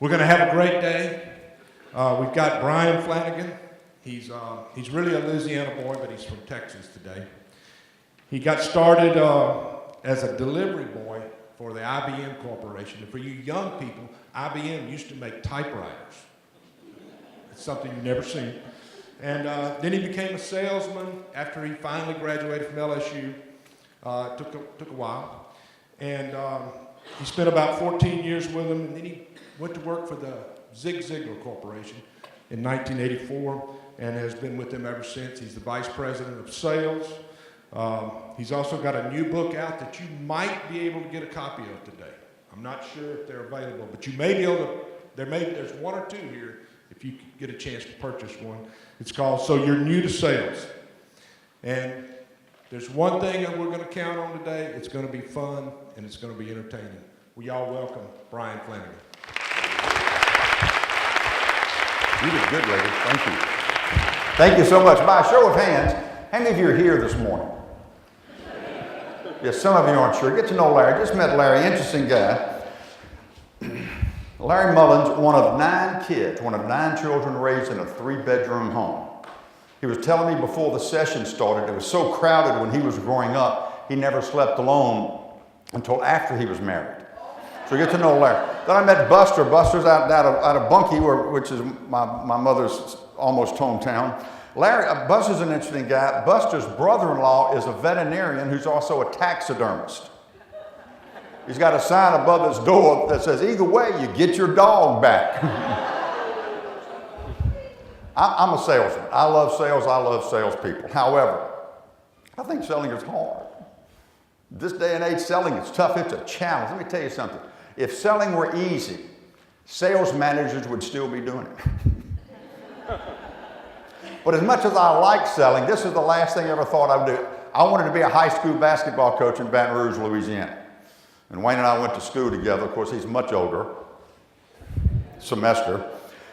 We're going to have a great day. We've got Bryan Flanagan. He's really a Louisiana boy, but he's from Texas today. He got started as a delivery boy for the IBM Corporation. And for you young people, IBM used to make typewriters. It's something you've never seen. And then he became a salesman after he finally graduated from LSU. Took a while. And he spent about 14 years with them, and then he went to work for the Ziglar Corporation in 1984 and has been with them ever since. He's the vice president of sales. He's also got a new book out that you might be able to get a copy of today. I'm not sure if they're available, but you may be able to. There's one or two here if you get a chance to purchase one. It's called So You're New to Sales. And there's one thing that we're going to count on today. It's going to be fun and it's going to be entertaining. We all welcome Bryan Flanagan. You did good, lady. Thank you. Thank you so much. By a show of hands, how many of you are here this morning? Yes, some of you aren't sure. Get to know Larry. Just met Larry. Interesting guy. Larry Mullins, one of 9 kids, one of 9 children raised in a 3-bedroom home. He was telling me before the session started, it was so crowded when he was growing up, he never slept alone until after he was married. So get to know Larry. Then I met Buster. Buster's out of Bunkie, which is my mother's almost hometown. Buster's an interesting guy. Buster's brother-in-law is a veterinarian who's also a taxidermist. He's got a sign above his door that says, either way, you get your dog back. I'm a salesman. I love sales. I love salespeople. However, I think selling is hard. This day and age, selling is tough. It's a challenge. Let me tell you something. If selling were easy, sales managers would still be doing it. But as much as I like selling, this is the last thing I ever thought I would do. I wanted to be a high school basketball coach in Baton Rouge, Louisiana. And Wayne and I went to school together. Of course, he's much older, semester.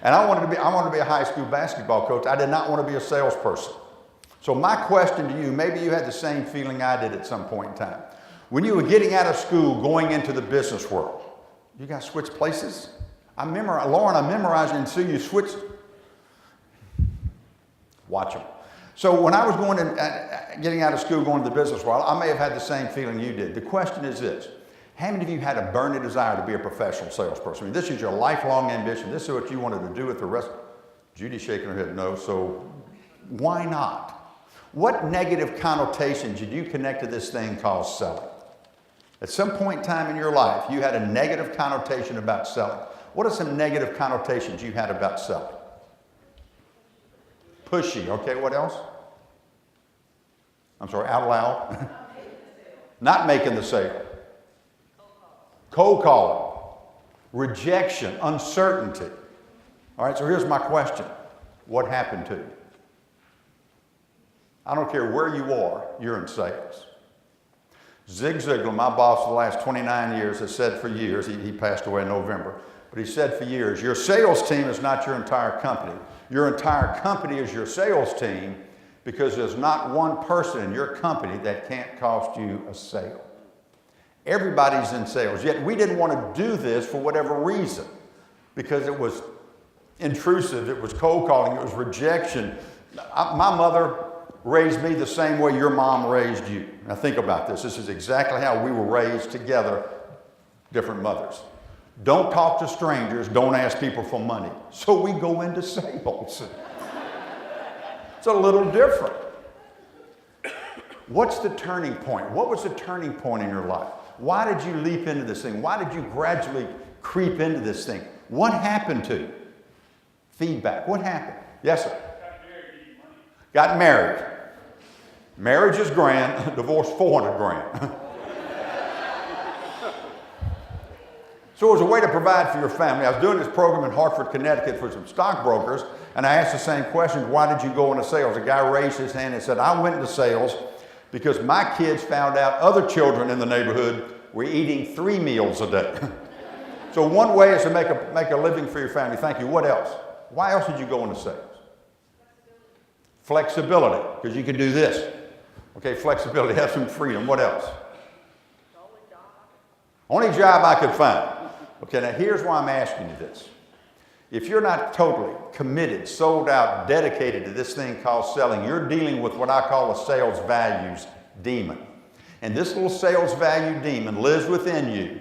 And I wanted to be a high school basketball coach. I did not want to be a salesperson. So my question to you, maybe you had the same feeling I did at some point in time. When you were getting out of school, going into the business world, you guys switch places? Lauren, I memorized it, and so you switched. Watch them. So when I was getting out of school, going to the business world, I may have had the same feeling you did. The question is this. How many of you had a burning desire to be a professional salesperson? I mean, this is your lifelong ambition. This is what you wanted to do with the rest. Judy's shaking her head no, so why not? What negative connotations did you connect to this thing called selling? At some point in time in your life, you had a negative connotation about selling. What are some negative connotations you had about selling? Pushy, okay, what else? I'm sorry, out loud. Not making the sale. Cold calling. Rejection, uncertainty. All right, so here's my question. What happened to you? I don't care where you are, you're in sales. Zig Ziglar, my boss for the last 29 years, has said for years, he passed away in November, but he said for years, your sales team is not your entire company. Your entire company is your sales team because there's not one person in your company that can't cost you a sale. Everybody's in sales, yet we didn't want to do this for whatever reason because it was intrusive, it was cold calling, it was rejection. My mother raised me the same way your mom raised you. Now think about this. This is exactly how we were raised together, different mothers. Don't talk to strangers. Don't ask people for money. So we go into sales. It's a little different. What's the turning point? What was the turning point in your life? Why did you leap into this thing? Why did you gradually creep into this thing? What happened to you? Feedback. What happened? Yes, sir. Got married. Marriage is grand. Divorce, 400 grand. So it was a way to provide for your family. I was doing this program in Hartford, Connecticut for some stockbrokers, and I asked the same question, why did you go into sales? A guy raised his hand and said, I went into sales because my kids found out other children in the neighborhood were eating 3 meals a day. So one way is to make a living for your family. Thank you. What else? Why else did you go into sales? Flexibility, because you can do this. Okay, flexibility, have some freedom. What else? Only job I could find. Okay, now here's why I'm asking you this. If you're not totally committed, sold out, dedicated to this thing called selling, you're dealing with what I call a sales values demon. And this little sales value demon lives within you.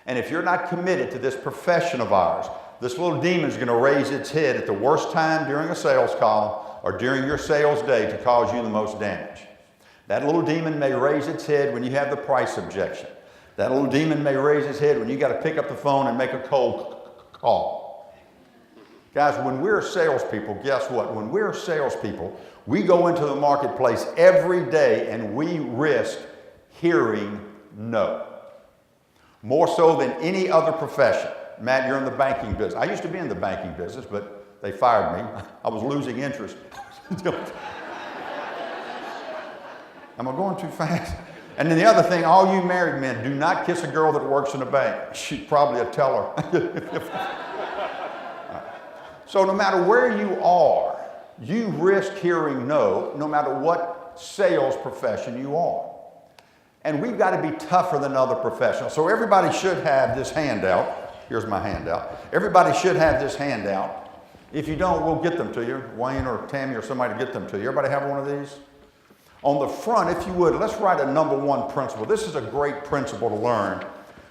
And if you're not committed to this profession of ours, this little demon is going to raise its head at the worst time during a sales call or during your sales day to cause you the most damage. That little demon may raise its head when you have the price objection. That little demon may raise its head when you got to pick up the phone and make a cold call. Guys, when we're salespeople, guess what? When we're salespeople, we go into the marketplace every day and we risk hearing no. More so than any other profession. Matt, you're in the banking business. I used to be in the banking business, but they fired me. I was losing interest. Am I going too fast? And then the other thing, all you married men, do not kiss a girl that works in a bank. She's probably a teller. So no matter where you are, you risk hearing no, no matter what sales profession you are. And we've got to be tougher than other professionals. So everybody should have this handout. Here's my handout. Everybody should have this handout. If you don't, we'll get them to you. Wayne or Tammy or somebody to get them to you. Everybody have one of these? On the front, if you would, let's write a number one principle. This is a great principle to learn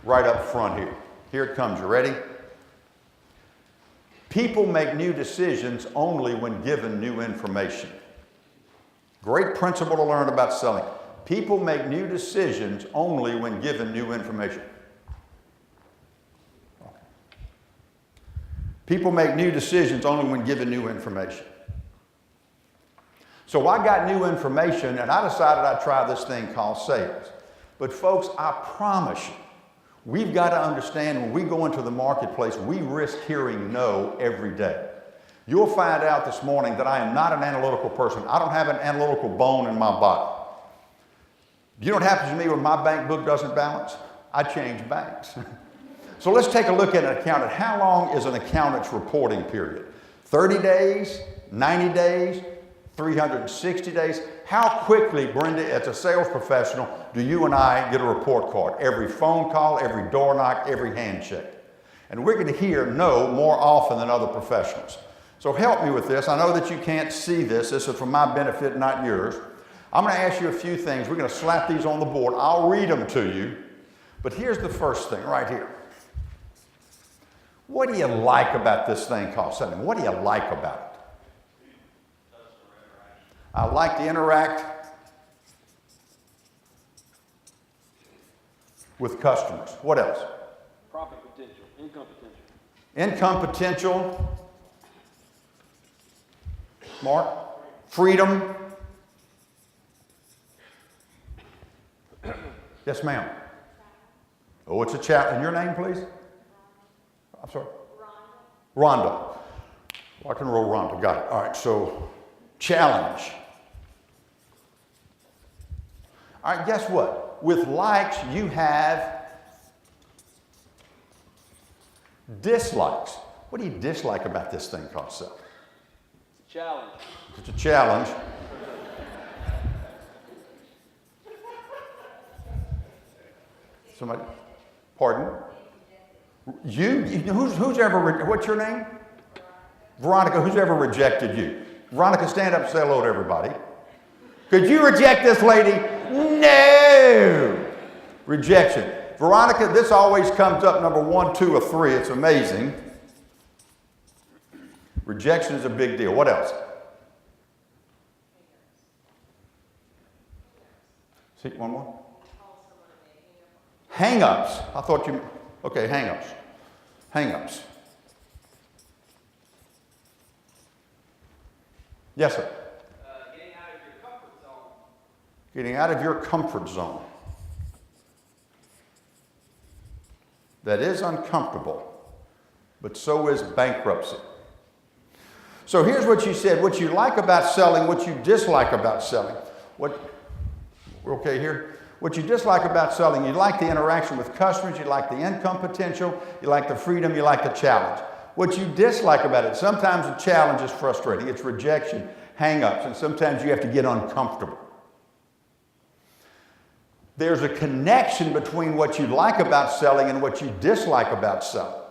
right up front here. Here it comes. You ready? People make new decisions only when given new information. Great principle to learn about selling. People make new decisions only when given new information. People make new decisions only when given new information. So I got new information and I decided I'd try this thing called sales. But folks, I promise you, we've got to understand when we go into the marketplace, we risk hearing no every day. You'll find out this morning that I am not an analytical person. I don't have an analytical bone in my body. You know what happens to me when my bank book doesn't balance? I change banks. So let's take a look at an accountant. How long is an accountant's reporting period? 30 days, 90 days, 360 days? How quickly, Brenda, as a sales professional, do you and I get a report card? Every phone call, every door knock, every handshake. And we're going to hear no more often than other professionals. So help me with this. I know that you can't see this. This is for my benefit, not yours. I'm going to ask you a few things. We're going to slap these on the board. I'll read them to you. But here's the first thing right here. What do you like about this thing called selling? What do you like about it? I like to interact with customers. What else? Profit potential, income potential. Income potential. Mark? Freedom. Yes, ma'am. Oh, it's a chat. And your name, please? I'm sorry? Rhonda. Rock and roll Rhonda. Got it. All right, so challenge. All right, guess what? With likes, you have dislikes. What do you dislike about this thing called self? It's a challenge. It's a challenge. Somebody? Pardon? Who's ever, what's your name? Veronica, who's ever rejected you? Veronica, stand up and say hello to everybody. Could you reject this lady? No! Rejection. Veronica, this always comes up number 1, 2, or 3. It's amazing. Rejection is a big deal. What else? See, one more. Hang-ups. I thought you, okay, hang-ups. Hang-ups. Yes, sir. Getting out of your comfort zone. Getting out of your comfort zone. That is uncomfortable, but so is bankruptcy. So here's what you said, what you like about selling, what you dislike about selling. We're okay here? What you dislike about selling, you like the interaction with customers, you like the income potential, you like the freedom, you like the challenge. What you dislike about it, sometimes the challenge is frustrating, it's rejection, hang-ups, and sometimes you have to get uncomfortable. There's a connection between what you like about selling and what you dislike about selling.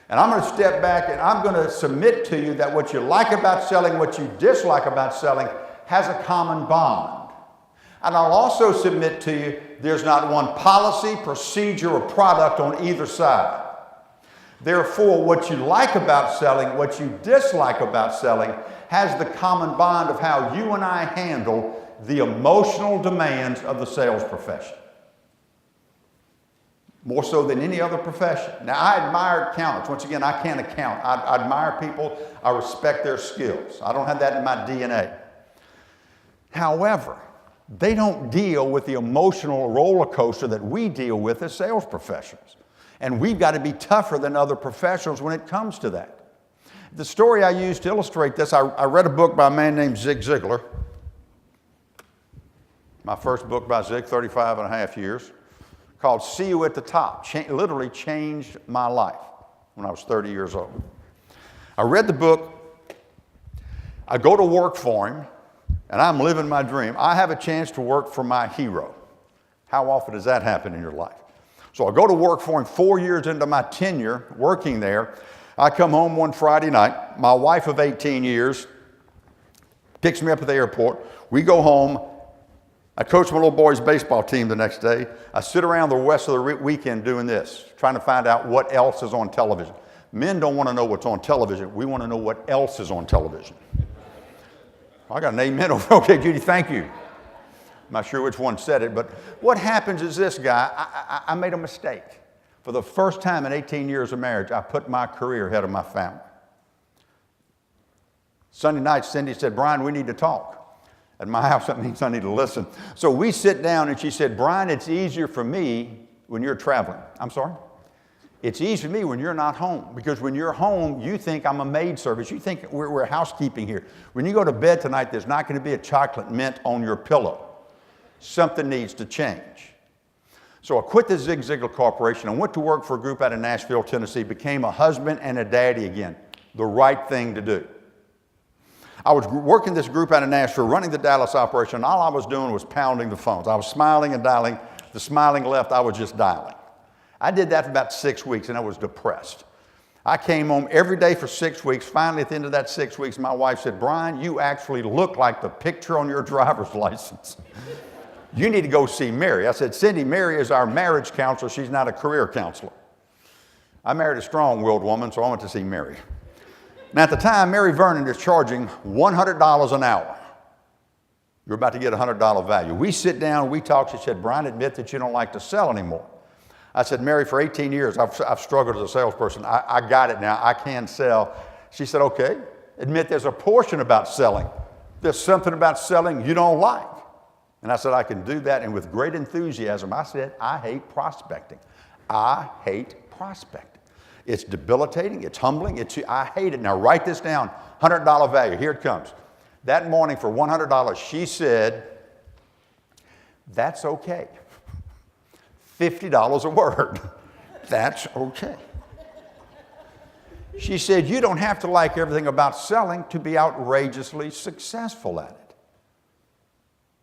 And I'm going to step back and I'm going to submit to you that what you like about selling, what you dislike about selling, has a common bond. And I'll also submit to you there's not one policy, procedure, or product on either side. Therefore, what you like about selling, what you dislike about selling, has the common bond of how you and I handle the emotional demands of the sales profession. More so than any other profession. Now, I admire accountants. Once again, I can't account. I admire people. I respect their skills. I don't have that in my DNA. However, they don't deal with the emotional roller coaster that we deal with as sales professionals. And we've got to be tougher than other professionals when it comes to that. The story I used to illustrate this, I read a book by a man named Ziglar. My first book by Zig, 35 and a half years, called See You at the Top. Literally changed my life when I was 30 years old. I read the book. I go to work for him, and I'm living my dream. I have a chance to work for my hero. How often does that happen in your life? So I go to work for him 4 years into my tenure working there. I come home one Friday night. My wife of 18 years picks me up at the airport. We go home. I coach my little boy's baseball team the next day. I sit around the rest of the weekend doing this, trying to find out what else is on television. Men don't want to know what's on television. We want to know what else is on television. I got an amen over. Okay, Judy, thank you. I'm not sure which one said it, but what happens is this guy, I made a mistake. For the first time in 18 years of marriage, I put my career ahead of my family. Sunday night, Cindy said, Bryan, we need to talk. At my house, that means I need to listen. So we sit down and she said, Bryan, it's easier for me when you're traveling. I'm sorry? It's easy for me when you're not home, because when you're home, you think I'm a maid service. You think we're housekeeping here. When you go to bed tonight, there's not going to be a chocolate mint on your pillow. Something needs to change. So I quit the Zig Ziglar Corporation and went to work for a group out of Nashville, Tennessee, became a husband and a daddy again. The right thing to do. I was working this group out of Nashville, running the Dallas operation, and all I was doing was pounding the phones. I was smiling and dialing. The smiling left, I was just dialing. I did that for about 6 weeks, and I was depressed. I came home every day for 6 weeks. Finally, at the end of that 6 weeks, my wife said, Bryan, you actually look like the picture on your driver's license. You need to go see Mary. I said, Cindy, Mary is our marriage counselor. She's not a career counselor. I married a strong-willed woman, so I went to see Mary. Now, at the time, Mary Vernon is charging $100 an hour. You're about to get a $100 value. We sit down, we talk. She said, Bryan, admit that you don't like to sell anymore. I said, Mary, for 18 years, I've struggled as a salesperson. I got it now. I can sell. She said, okay, admit there's a portion about selling. There's something about selling you don't like. And I said, I can do that. And with great enthusiasm, I said, I hate prospecting. I hate prospecting. It's debilitating. It's humbling. I hate it. Now, write this down. $100 value. Here it comes. That morning for $100, she said, that's okay. $50 a word. That's okay. She said, you don't have to like everything about selling to be outrageously successful at it.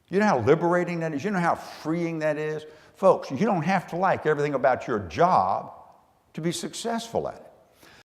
You know how liberating that is? You know how freeing that is? Folks, you don't have to like everything about your job to be successful at it.